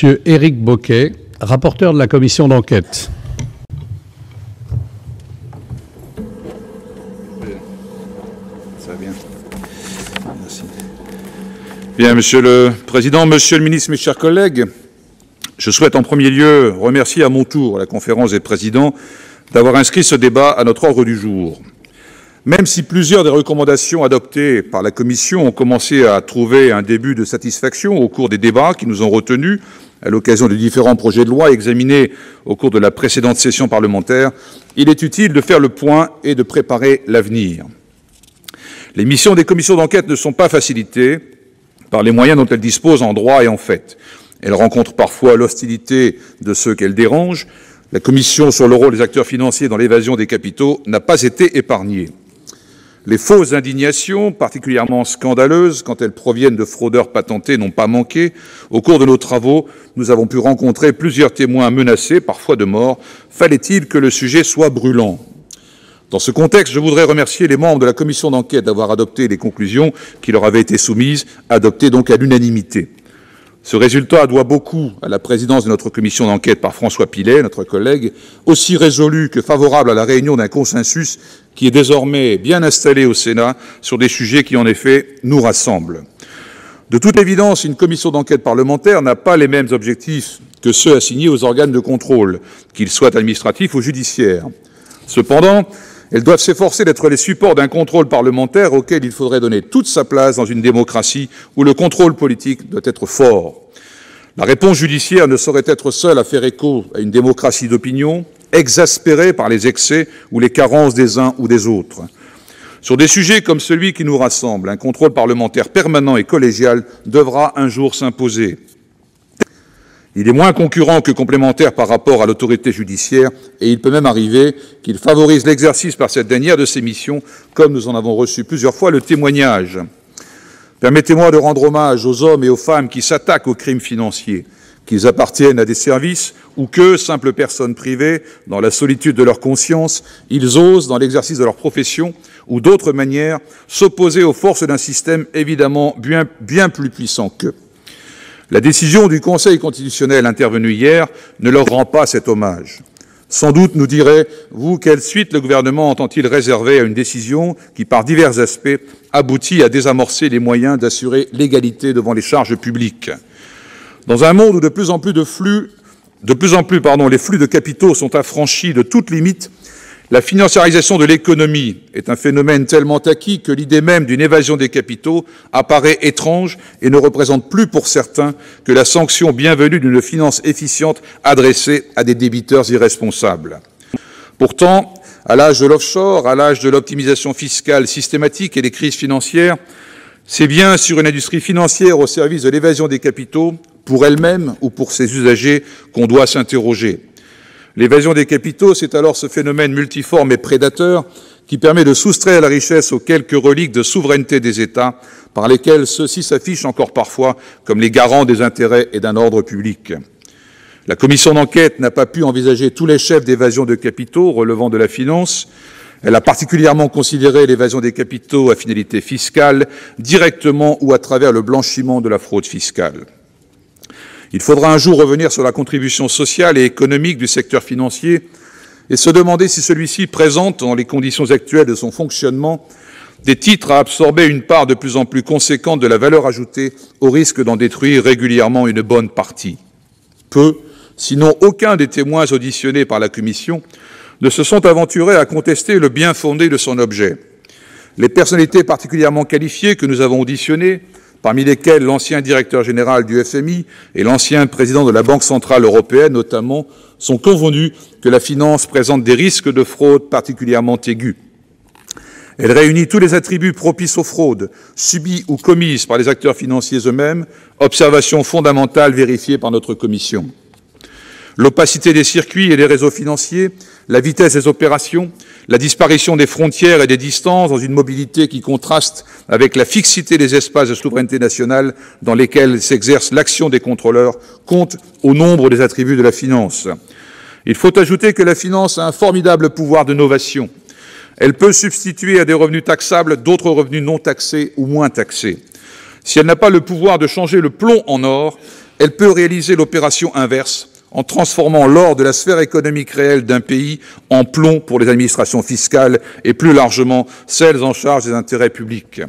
Monsieur Éric Bocquet, rapporteur de la commission d'enquête. Ça va bien. Merci. Bien, Monsieur le Président, Monsieur le Ministre, mes chers collègues, je souhaite en premier lieu remercier à mon tour la conférence des présidents d'avoir inscrit ce débat à notre ordre du jour. Même si plusieurs des recommandations adoptées par la Commission ont commencé à trouver un début de satisfaction au cours des débats qui nous ont retenus à l'occasion des différents projets de loi examinés au cours de la précédente session parlementaire, il est utile de faire le point et de préparer l'avenir. Les missions des commissions d'enquête ne sont pas facilitées par les moyens dont elles disposent en droit et en fait. Elles rencontrent parfois l'hostilité de ceux qu'elles dérangent. La Commission sur le rôle des acteurs financiers dans l'évasion des capitaux n'a pas été épargnée. Les fausses indignations, particulièrement scandaleuses quand elles proviennent de fraudeurs patentés, n'ont pas manqué. Au cours de nos travaux, nous avons pu rencontrer plusieurs témoins menacés, parfois de mort. Fallait-il que le sujet soit brûlant ? Dans ce contexte, je voudrais remercier les membres de la commission d'enquête d'avoir adopté les conclusions qui leur avaient été soumises, adoptées donc à l'unanimité. Ce résultat doit beaucoup à la présidence de notre commission d'enquête par François Pillet, notre collègue, aussi résolu que favorable à la réunion d'un consensus qui est désormais bien installé au Sénat sur des sujets qui, en effet, nous rassemblent. De toute évidence, une commission d'enquête parlementaire n'a pas les mêmes objectifs que ceux assignés aux organes de contrôle, qu'ils soient administratifs ou judiciaires. Cependant, elles doivent s'efforcer d'être les supports d'un contrôle parlementaire auquel il faudrait donner toute sa place dans une démocratie où le contrôle politique doit être fort. La réponse judiciaire ne saurait être seule à faire écho à une démocratie d'opinion, exaspérée par les excès ou les carences des uns ou des autres. Sur des sujets comme celui qui nous rassemble, un contrôle parlementaire permanent et collégial devra un jour s'imposer. Il est moins concurrent que complémentaire par rapport à l'autorité judiciaire et il peut même arriver qu'il favorise l'exercice par cette dernière de ses missions, comme nous en avons reçu plusieurs fois le témoignage. Permettez-moi de rendre hommage aux hommes et aux femmes qui s'attaquent aux crimes financiers, qu'ils appartiennent à des services ou que, simples personnes privées, dans la solitude de leur conscience, ils osent, dans l'exercice de leur profession ou d'autres manières, s'opposer aux forces d'un système évidemment bien plus puissant qu'eux. La décision du Conseil constitutionnel intervenue hier ne leur rend pas cet hommage. Sans doute nous direz-vous quelle suite le gouvernement entend-il réserver à une décision qui, par divers aspects, aboutit à désamorcer les moyens d'assurer l'égalité devant les charges publiques. Dans un monde où les flux de capitaux sont affranchis de toute limite, la financiarisation de l'économie est un phénomène tellement acquis que l'idée même d'une évasion des capitaux apparaît étrange et ne représente plus pour certains que la sanction bienvenue d'une finance efficiente adressée à des débiteurs irresponsables. Pourtant, à l'âge de l'offshore, à l'âge de l'optimisation fiscale systématique et des crises financières, c'est bien sur une industrie financière au service de l'évasion des capitaux, pour elle-même ou pour ses usagers, qu'on doit s'interroger. L'évasion des capitaux, c'est alors ce phénomène multiforme et prédateur qui permet de soustraire la richesse aux quelques reliques de souveraineté des États par lesquels ceux-ci s'affichent encore parfois comme les garants des intérêts et d'un ordre public. La commission d'enquête n'a pas pu envisager tous les chefs d'évasion de capitaux relevant de la finance. Elle a particulièrement considéré l'évasion des capitaux à finalité fiscale, directement ou à travers le blanchiment de la fraude fiscale. Il faudra un jour revenir sur la contribution sociale et économique du secteur financier et se demander si celui-ci présente, dans les conditions actuelles de son fonctionnement, des titres à absorber une part de plus en plus conséquente de la valeur ajoutée au risque d'en détruire régulièrement une bonne partie. Peu, sinon aucun des témoins auditionnés par la Commission ne se sont aventurés à contester le bien-fondé de son objet. Les personnalités particulièrement qualifiées que nous avons auditionnées, parmi lesquels l'ancien directeur général du FMI et l'ancien président de la Banque centrale européenne notamment, sont convenus que la finance présente des risques de fraude particulièrement aigus. Elle réunit tous les attributs propices aux fraudes, subies ou commises par les acteurs financiers eux-mêmes, observation fondamentale vérifiée par notre commission. L'opacité des circuits et des réseaux financiers, la vitesse des opérations, la disparition des frontières et des distances dans une mobilité qui contraste avec la fixité des espaces de souveraineté nationale dans lesquels s'exerce l'action des contrôleurs comptent au nombre des attributs de la finance. Il faut ajouter que la finance a un formidable pouvoir de novation. Elle peut substituer à des revenus taxables d'autres revenus non taxés ou moins taxés. Si elle n'a pas le pouvoir de changer le plomb en or, elle peut réaliser l'opération inverse en transformant l'or de la sphère économique réelle d'un pays en plomb pour les administrations fiscales et plus largement celles en charge des intérêts publics.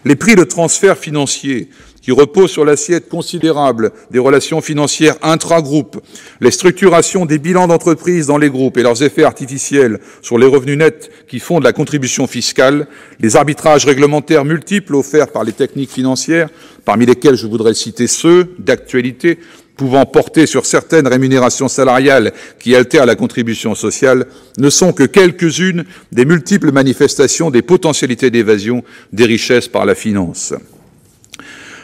Les prix de transfert financiers qui reposent sur l'assiette considérable des relations financières intra-groupes, les structurations des bilans d'entreprise dans les groupes et leurs effets artificiels sur les revenus nets qui fondent la contribution fiscale, les arbitrages réglementaires multiples offerts par les techniques financières, parmi lesquels je voudrais citer ceux d'actualité pouvant porter sur certaines rémunérations salariales qui altèrent la contribution sociale, ne sont que quelques-unes des multiples manifestations des potentialités d'évasion des richesses par la finance.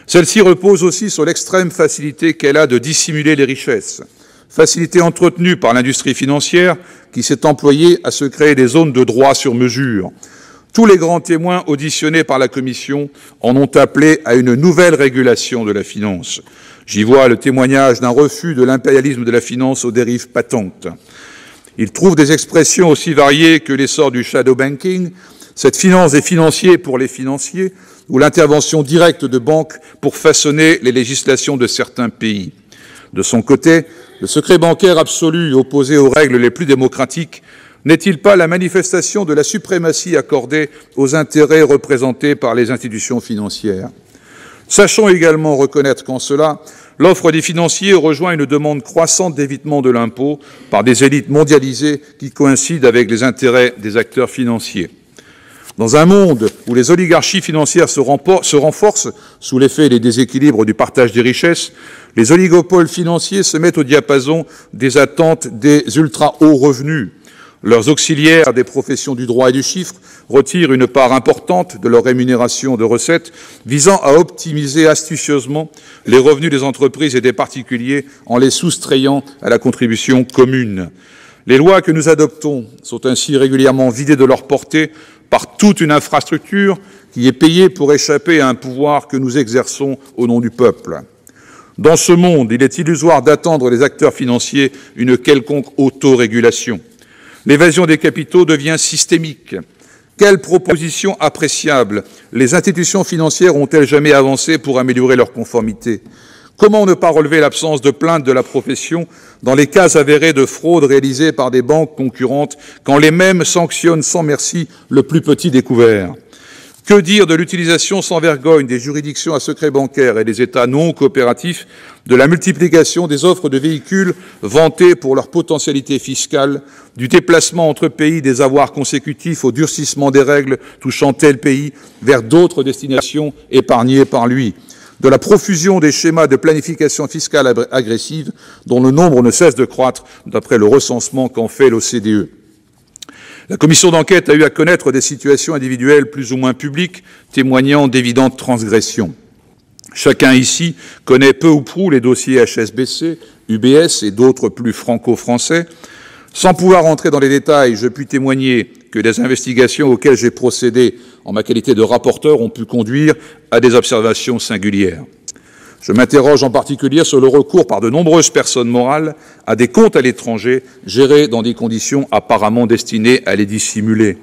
Celle-ci repose aussi sur l'extrême facilité qu'elle a de dissimuler les richesses, facilité entretenue par l'industrie financière qui s'est employée à se créer des zones de droit sur mesure. Tous les grands témoins auditionnés par la Commission en ont appelé à une nouvelle régulation de la finance. J'y vois le témoignage d'un refus de l'impérialisme de la finance aux dérives patentes. Il trouve des expressions aussi variées que l'essor du shadow banking, cette finance des financiers pour les financiers, ou l'intervention directe de banques pour façonner les législations de certains pays. De son côté, le secret bancaire absolu opposé aux règles les plus démocratiques n'est-il pas la manifestation de la suprématie accordée aux intérêts représentés par les institutions financières? Sachons également reconnaître qu'en cela, l'offre des financiers rejoint une demande croissante d'évitement de l'impôt par des élites mondialisées qui coïncident avec les intérêts des acteurs financiers. Dans un monde où les oligarchies financières se renforcent sous l'effet des déséquilibres du partage des richesses, les oligopoles financiers se mettent au diapason des attentes des ultra-hauts revenus. Leurs auxiliaires des professions du droit et du chiffre retirent une part importante de leur rémunération de recettes visant à optimiser astucieusement les revenus des entreprises et des particuliers en les soustrayant à la contribution commune. Les lois que nous adoptons sont ainsi régulièrement vidées de leur portée par toute une infrastructure qui est payée pour échapper à un pouvoir que nous exerçons au nom du peuple. Dans ce monde, il est illusoire d'attendre des acteurs financiers une quelconque autorégulation. L'évasion des capitaux devient systémique. Quelles propositions appréciables les institutions financières ont-elles jamais avancées pour améliorer leur conformité? Comment ne pas relever l'absence de plainte de la profession dans les cas avérés de fraude réalisée par des banques concurrentes quand les mêmes sanctionnent sans merci le plus petit découvert? Que dire de l'utilisation sans vergogne des juridictions à secret bancaire et des États non coopératifs, de la multiplication des offres de véhicules vantés pour leur potentialité fiscale, du déplacement entre pays des avoirs consécutifs au durcissement des règles touchant tel pays vers d'autres destinations épargnées par lui, de la profusion des schémas de planification fiscale agressive dont le nombre ne cesse de croître d'après le recensement qu'en fait l'OCDE. La commission d'enquête a eu à connaître des situations individuelles plus ou moins publiques, témoignant d'évidentes transgressions. Chacun ici connaît peu ou prou les dossiers HSBC, UBS et d'autres plus franco-français. Sans pouvoir entrer dans les détails, je puis témoigner que les investigations auxquelles j'ai procédé en ma qualité de rapporteur ont pu conduire à des observations singulières. Je m'interroge en particulier sur le recours par de nombreuses personnes morales à des comptes à l'étranger gérés dans des conditions apparemment destinées à les dissimuler.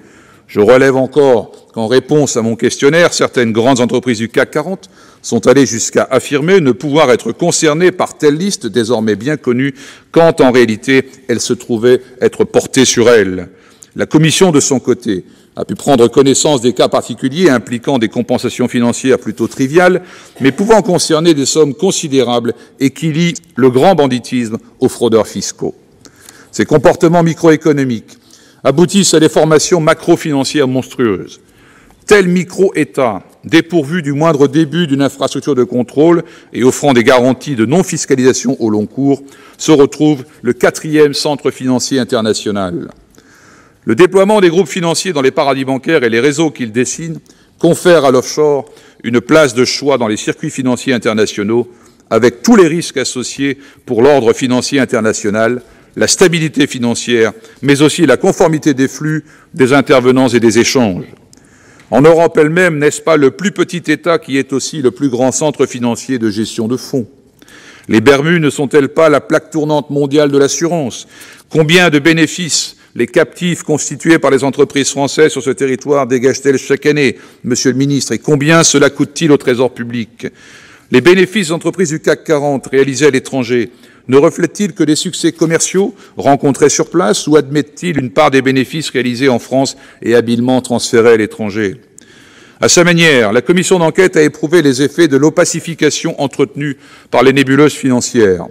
Je relève encore qu'en réponse à mon questionnaire, certaines grandes entreprises du CAC 40 sont allées jusqu'à affirmer ne pouvoir être concernées par telle liste désormais bien connue, quand en réalité elle se trouvait être portée sur elles. La Commission, de son côté, a pu prendre connaissance des cas particuliers impliquant des compensations financières plutôt triviales, mais pouvant concerner des sommes considérables et qui lient le grand banditisme aux fraudeurs fiscaux. Ces comportements microéconomiques aboutissent à des formations macro-financières monstrueuses. Tel micro-État, dépourvu du moindre début d'une infrastructure de contrôle et offrant des garanties de non-fiscalisation au long cours, se retrouve le 4e centre financier international. Le déploiement des groupes financiers dans les paradis bancaires et les réseaux qu'ils dessinent confère à l'offshore une place de choix dans les circuits financiers internationaux, avec tous les risques associés pour l'ordre financier international, la stabilité financière, mais aussi la conformité des flux, des intervenants et des échanges. En Europe elle-même, n'est-ce pas le plus petit État qui est aussi le plus grand centre financier de gestion de fonds? Les Bermudes ne sont-elles pas la plaque tournante mondiale de l'assurance? Combien de bénéfices les captifs constitués par les entreprises françaises sur ce territoire dégagent-elles chaque année, Monsieur le Ministre, et combien cela coûte-t-il au Trésor public? Les bénéfices d'entreprises du CAC 40 réalisés à l'étranger ne reflètent-ils que des succès commerciaux rencontrés sur place ou admettent-ils une part des bénéfices réalisés en France et habilement transférés à l'étranger? À sa manière, la commission d'enquête a éprouvé les effets de l'opacification entretenue par les nébuleuses financières.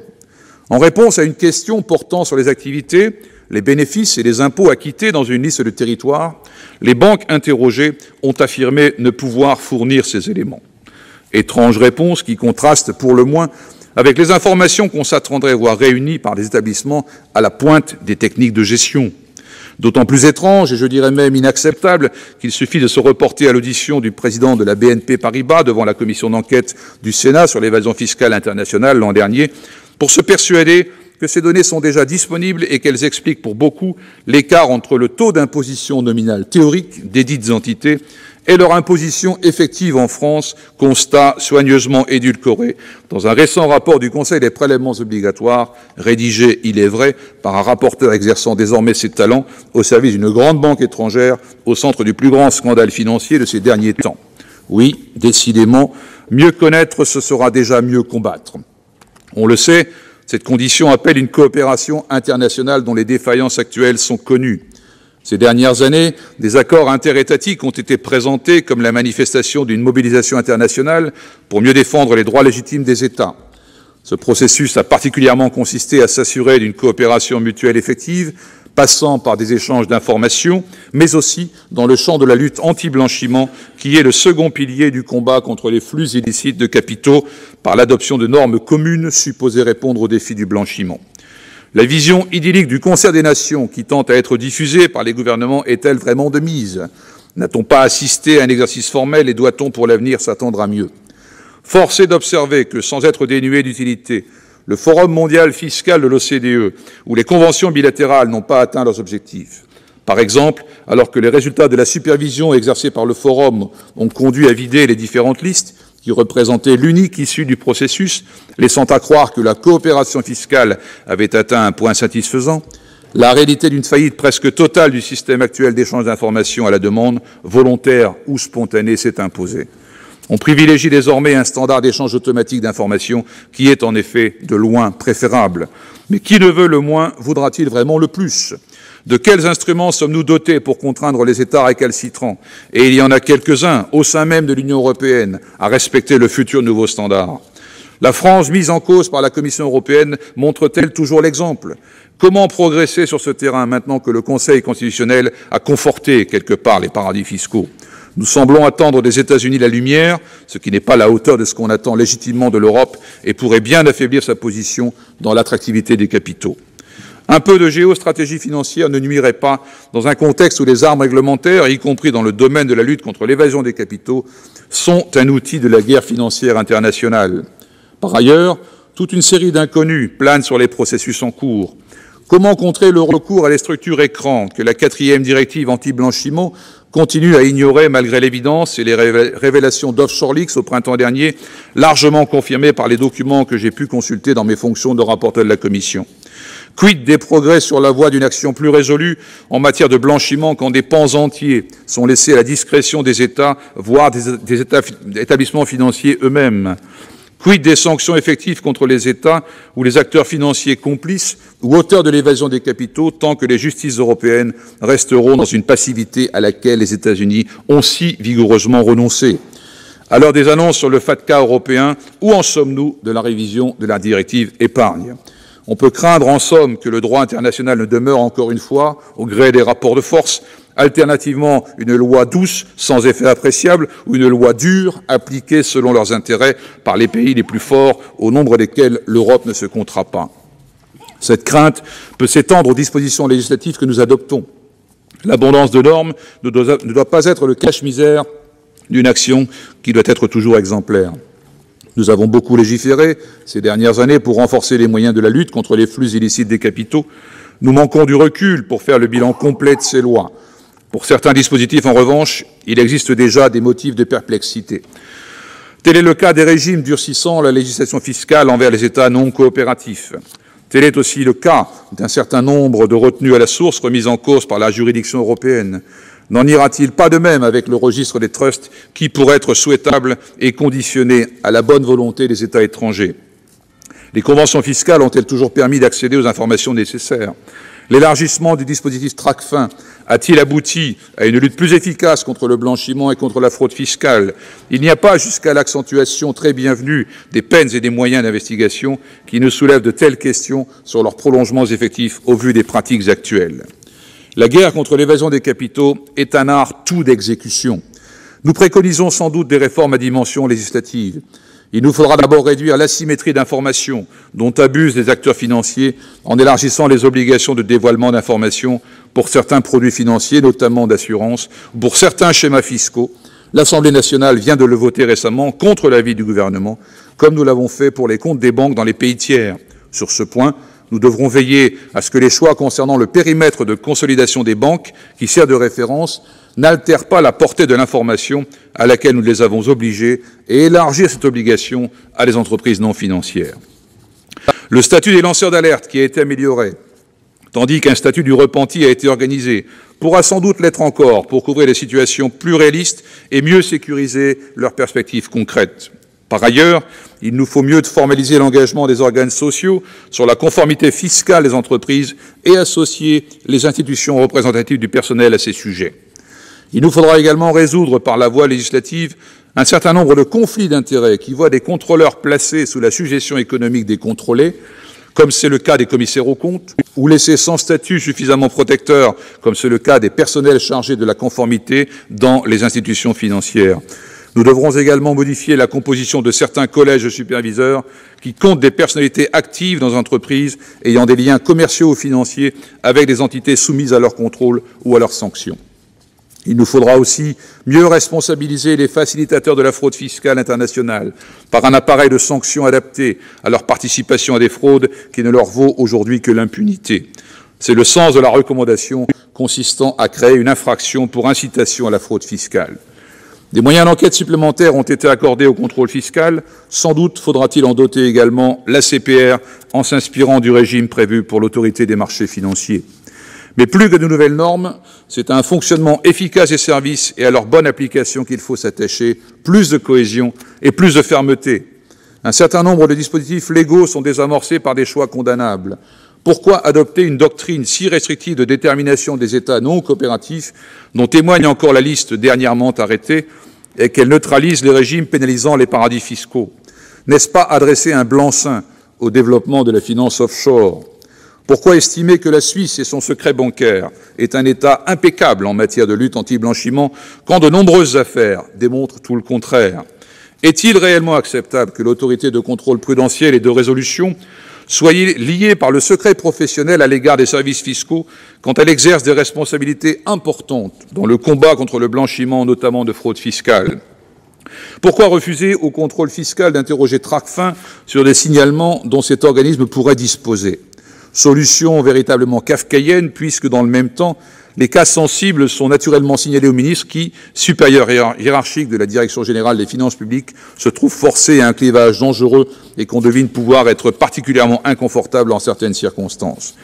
En réponse à une question portant sur les activités, les bénéfices et les impôts acquittés dans une liste de territoires, les banques interrogées ont affirmé ne pouvoir fournir ces éléments. Étrange réponse qui contraste pour le moins avec les informations qu'on s'attendrait à voir réunies par des établissements à la pointe des techniques de gestion. D'autant plus étrange, et je dirais même inacceptable, qu'il suffit de se reporter à l'audition du président de la BNP Paribas devant la commission d'enquête du Sénat sur l'évasion fiscale internationale l'an dernier, pour se persuader que ces données sont déjà disponibles et qu'elles expliquent pour beaucoup l'écart entre le taux d'imposition nominale théorique des dites entités et leur imposition effective en France, constat soigneusement édulcoré dans un récent rapport du Conseil des prélèvements obligatoires, rédigé, il est vrai, par un rapporteur exerçant désormais ses talents au service d'une grande banque étrangère au centre du plus grand scandale financier de ces derniers temps. Oui, décidément, mieux connaître, ce sera déjà mieux combattre. On le sait, cette condition appelle une coopération internationale dont les défaillances actuelles sont connues. Ces dernières années, des accords interétatiques ont été présentés comme la manifestation d'une mobilisation internationale pour mieux défendre les droits légitimes des États. Ce processus a particulièrement consisté à s'assurer d'une coopération mutuelle effective, passant par des échanges d'informations, mais aussi dans le champ de la lutte anti-blanchiment, qui est le second pilier du combat contre les flux illicites de capitaux, par l'adoption de normes communes supposées répondre aux défis du blanchiment. La vision idyllique du concert des nations qui tente à être diffusée par les gouvernements est-elle vraiment de mise? N'a-t-on pas assisté à un exercice formel et doit-on pour l'avenir s'attendre à mieux? Force est d'observer que, sans être dénué d'utilité, le Forum mondial fiscal de l'OCDE ou les conventions bilatérales n'ont pas atteint leurs objectifs. Par exemple, alors que les résultats de la supervision exercée par le Forum ont conduit à vider les différentes listes, qui représentait l'unique issue du processus, laissant à croire que la coopération fiscale avait atteint un point satisfaisant, la réalité d'une faillite presque totale du système actuel d'échange d'informations à la demande, volontaire ou spontanée, s'est imposée. On privilégie désormais un standard d'échange automatique d'informations qui est en effet de loin préférable. Mais qui ne veut le moins voudra-t-il vraiment le plus? De quels instruments sommes-nous dotés pour contraindre les États récalcitrants? Et il y en a quelques-uns, au sein même de l'Union européenne, à respecter le futur nouveau standard. La France, mise en cause par la Commission européenne, montre-t-elle toujours l'exemple? Comment progresser sur ce terrain maintenant que le Conseil constitutionnel a conforté quelque part les paradis fiscaux? Nous semblons attendre des États-Unis la lumière, ce qui n'est pas à la hauteur de ce qu'on attend légitimement de l'Europe et pourrait bien affaiblir sa position dans l'attractivité des capitaux. Un peu de géostratégie financière ne nuirait pas dans un contexte où les armes réglementaires, y compris dans le domaine de la lutte contre l'évasion des capitaux, sont un outil de la guerre financière internationale. Par ailleurs, toute une série d'inconnus planent sur les processus en cours. Comment contrer le recours à les structures écrans que la 4e directive anti-blanchiment continue à ignorer malgré l'évidence et les révélations d'Offshore Leaks au printemps dernier, largement confirmées par les documents que j'ai pu consulter dans mes fonctions de rapporteur de la Commission? Quid des progrès sur la voie d'une action plus résolue en matière de blanchiment quand des pans entiers sont laissés à la discrétion des États, voire des établissements financiers eux-mêmes? Quid des sanctions effectives contre les États ou les acteurs financiers complices ou auteurs de l'évasion des capitaux tant que les justices européennes resteront dans une passivité à laquelle les États-Unis ont si vigoureusement renoncé? À l'heure des annonces sur le FATCA européen, où en sommes-nous de la révision de la directive épargne? On peut craindre en somme que le droit international ne demeure encore une fois, au gré des rapports de force, alternativement une loi douce, sans effet appréciable, ou une loi dure, appliquée selon leurs intérêts par les pays les plus forts, au nombre desquels l'Europe ne se comptera pas. Cette crainte peut s'étendre aux dispositions législatives que nous adoptons. L'abondance de normes ne doit pas être le cache-misère d'une action qui doit être toujours exemplaire. Nous avons beaucoup légiféré ces dernières années pour renforcer les moyens de la lutte contre les flux illicites des capitaux. Nous manquons du recul pour faire le bilan complet de ces lois. Pour certains dispositifs, en revanche, il existe déjà des motifs de perplexité. Tel est le cas des régimes durcissant la législation fiscale envers les États non coopératifs. Tel est aussi le cas d'un certain nombre de retenues à la source remises en cause par la juridiction européenne. N'en ira-t-il pas de même avec le registre des trusts qui pourrait être souhaitable et conditionné à la bonne volonté des États étrangers? Les conventions fiscales ont-elles toujours permis d'accéder aux informations nécessaires? L'élargissement du dispositif Tracfin a-t-il abouti à une lutte plus efficace contre le blanchiment et contre la fraude fiscale? Il n'y a pas, jusqu'à l'accentuation très bienvenue des peines et des moyens d'investigation, qui ne soulèvent de telles questions sur leurs prolongements effectifs au vu des pratiques actuelles. La guerre contre l'évasion des capitaux est un art tout d'exécution. Nous préconisons sans doute des réformes à dimension législative. Il nous faudra d'abord réduire l'asymétrie d'information dont abusent les acteurs financiers en élargissant les obligations de dévoilement d'informations pour certains produits financiers, notamment d'assurance, pour certains schémas fiscaux. L'Assemblée nationale vient de le voter récemment contre l'avis du gouvernement, comme nous l'avons fait pour les comptes des banques dans les pays tiers. Sur ce point, nous devrons veiller à ce que les choix concernant le périmètre de consolidation des banques, qui sert de référence, n'altèrent pas la portée de l'information à laquelle nous les avons obligés et élargir cette obligation à des entreprises non financières. Le statut des lanceurs d'alerte, qui a été amélioré, tandis qu'un statut du repenti a été organisé, pourra sans doute l'être encore pour couvrir des situations plus réalistes et mieux sécuriser leurs perspectives concrètes. Par ailleurs, il nous faut mieux formaliser l'engagement des organes sociaux sur la conformité fiscale des entreprises et associer les institutions représentatives du personnel à ces sujets. Il nous faudra également résoudre par la voie législative un certain nombre de conflits d'intérêts qui voient des contrôleurs placés sous la sujétion économique des contrôlés, comme c'est le cas des commissaires aux comptes, ou laissés sans statut suffisamment protecteur, comme c'est le cas des personnels chargés de la conformité dans les institutions financières. Nous devrons également modifier la composition de certains collèges de superviseurs qui comptent des personnalités actives dans les entreprises ayant des liens commerciaux ou financiers avec des entités soumises à leur contrôle ou à leurs sanctions. Il nous faudra aussi mieux responsabiliser les facilitateurs de la fraude fiscale internationale par un appareil de sanctions adapté à leur participation à des fraudes qui ne leur vaut aujourd'hui que l'impunité. C'est le sens de la recommandation consistant à créer une infraction pour incitation à la fraude fiscale. Des moyens d'enquête supplémentaires ont été accordés au contrôle fiscal. Sans doute faudra-t-il en doter également l'ACPR en s'inspirant du régime prévu pour l'autorité des marchés financiers. Mais plus que de nouvelles normes, c'est à un fonctionnement efficace des services et à leur bonne application qu'il faut s'attacher, plus de cohésion et plus de fermeté. Un certain nombre de dispositifs légaux sont désamorcés par des choix condamnables. Pourquoi adopter une doctrine si restrictive de détermination des États non coopératifs, dont témoigne encore la liste dernièrement arrêtée, et qu'elle neutralise les régimes pénalisant les paradis fiscaux? N'est-ce pas adresser un blanc-seing au développement de la finance offshore? Pourquoi estimer que la Suisse et son secret bancaire est un État impeccable en matière de lutte anti-blanchiment quand de nombreuses affaires démontrent tout le contraire? Est-il réellement acceptable que l'autorité de contrôle prudentiel et de résolution soit liée par le secret professionnel à l'égard des services fiscaux quand elle exerce des responsabilités importantes dans le combat contre le blanchiment, notamment de fraude fiscale? Pourquoi refuser au contrôle fiscal d'interroger Tracfin sur des signalements dont cet organisme pourrait disposer? Solution véritablement kafkaïenne, puisque dans le même temps, les cas sensibles sont naturellement signalés au ministre qui, supérieur hiérarchique de la Direction générale des finances publiques, se trouve forcé à un clivage dangereux et qu'on devine pouvoir être particulièrement inconfortable en certaines circonstances.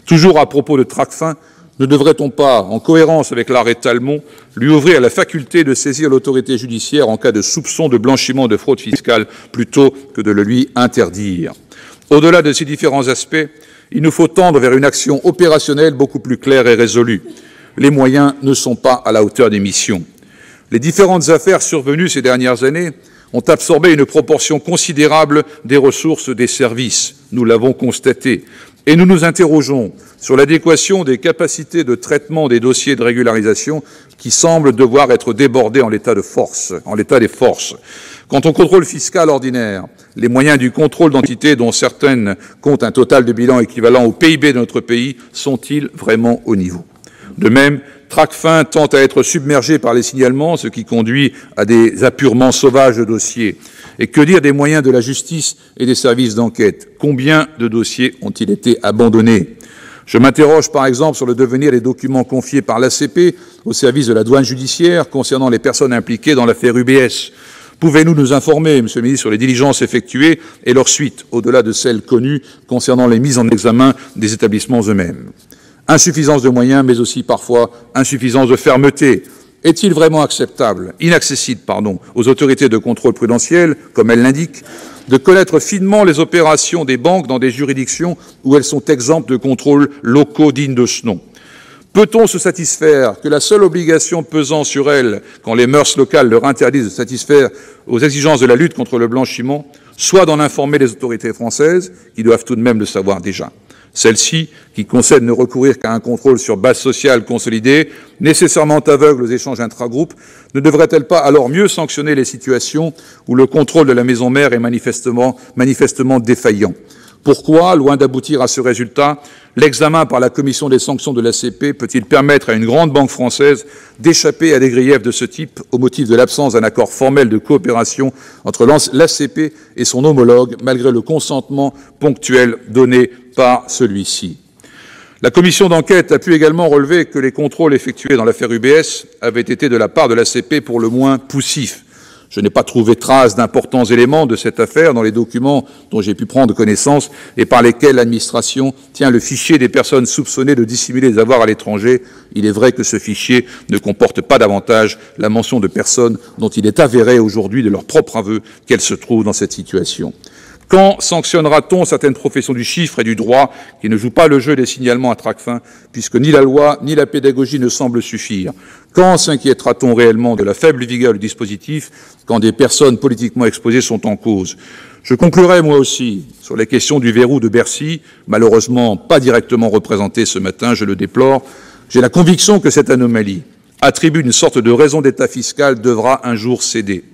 Toujours à propos de Tracfin, ne devrait-on pas, en cohérence avec l'arrêt Talmont, lui ouvrir la faculté de saisir l'autorité judiciaire en cas de soupçon de blanchiment de fraude fiscale plutôt que de le lui interdire? Au-delà de ces différents aspects, il nous faut tendre vers une action opérationnelle beaucoup plus claire et résolue. Les moyens ne sont pas à la hauteur des missions. Les différentes affaires survenues ces dernières années ont absorbé une proportion considérable des ressources des services. Nous l'avons constaté. Et nous nous interrogeons sur l'adéquation des capacités de traitement des dossiers de régularisation qui semblent devoir être débordés en l'état des forces. Quant au contrôle fiscal ordinaire, les moyens du contrôle d'entités dont certaines comptent un total de bilan équivalent au PIB de notre pays sont-ils vraiment au niveau? De même, Tracfin tend à être submergé par les signalements, ce qui conduit à des apurements sauvages de dossiers. Et que dire des moyens de la justice et des services d'enquête? Combien de dossiers ont-ils été abandonnés? Je m'interroge par exemple sur le devenir des documents confiés par l'ACP au service de la douane judiciaire concernant les personnes impliquées dans l'affaire UBS. Pouvez-vous nous informer, Monsieur le ministre, sur les diligences effectuées et leurs suites, au-delà de celles connues concernant les mises en examen des établissements eux-mêmes? Insuffisance de moyens, mais aussi parfois insuffisance de fermeté. Est-il vraiment acceptable, inaccessible, aux autorités de contrôle prudentiel, comme elles l'indiquent, de connaître finement les opérations des banques dans des juridictions où elles sont exemptes de contrôles locaux dignes de ce nom? Peut-on se satisfaire que la seule obligation pesant sur elles, quand les mœurs locales leur interdisent de satisfaire aux exigences de la lutte contre le blanchiment, soit d'en informer les autorités françaises, qui doivent tout de même le savoir déjà? Celles-ci, qui concèdent ne recourir qu'à un contrôle sur base sociale consolidée, nécessairement aveugle aux échanges intragroupes, ne devraient-elles pas alors mieux sanctionner les situations où le contrôle de la maison mère est manifestement défaillant? Pourquoi, loin d'aboutir à ce résultat, l'examen par la commission des sanctions de l'ACP peut-il permettre à une grande banque française d'échapper à des griefs de ce type au motif de l'absence d'un accord formel de coopération entre l'ACP et son homologue, malgré le consentement ponctuel donné par celui-ci? La commission d'enquête a pu également relever que les contrôles effectués dans l'affaire UBS avaient été de la part de l'ACP pour le moins poussifs. Je n'ai pas trouvé trace d'importants éléments de cette affaire dans les documents dont j'ai pu prendre connaissance et par lesquels l'administration tient le fichier des personnes soupçonnées de dissimuler des avoirs à l'étranger. Il est vrai que ce fichier ne comporte pas davantage la mention de personnes dont il est avéré aujourd'hui de leur propre aveu qu'elles se trouvent dans cette situation. Quand sanctionnera-t-on certaines professions du chiffre et du droit qui ne jouent pas le jeu des signalements à Tracfin, puisque ni la loi ni la pédagogie ne semblent suffire? Quand s'inquiétera-t-on réellement de la faible vigueur du dispositif quand des personnes politiquement exposées sont en cause? Je conclurai moi aussi sur les questions du verrou de Bercy, malheureusement pas directement représenté ce matin, je le déplore. J'ai la conviction que cette anomalie attribue une sorte de raison d'État fiscal devra un jour céder.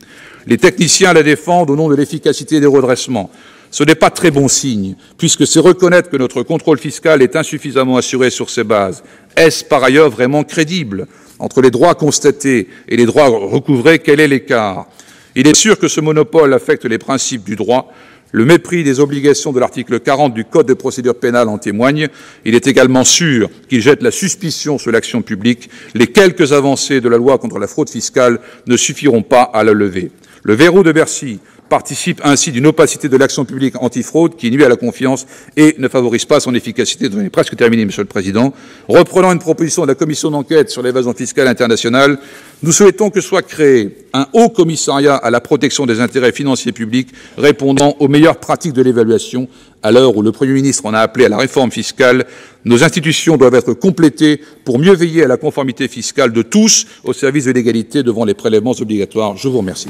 Les techniciens la défendent au nom de l'efficacité des redressements. Ce n'est pas très bon signe, puisque c'est reconnaître que notre contrôle fiscal est insuffisamment assuré sur ces bases. Est-ce par ailleurs vraiment crédible? Entre les droits constatés et les droits recouvrés, quel est l'écart? Il est sûr que ce monopole affecte les principes du droit. Le mépris des obligations de l'article 40 du Code de procédure pénale en témoigne. Il est également sûr qu'il jette la suspicion sur l'action publique. Les quelques avancées de la loi contre la fraude fiscale ne suffiront pas à la lever. Le verrou de Bercy participe ainsi d'une opacité de l'action publique antifraude qui nuit à la confiance et ne favorise pas son efficacité. J'en ai presque terminé, Monsieur le Président. Reprenant une proposition de la commission d'enquête sur l'évasion fiscale internationale, nous souhaitons que soit créé un haut commissariat à la protection des intérêts financiers publics répondant aux meilleures pratiques de l'évaluation. À l'heure où le Premier ministre en a appelé à la réforme fiscale, nos institutions doivent être complétées pour mieux veiller à la conformité fiscale de tous au service de l'égalité devant les prélèvements obligatoires. Je vous remercie.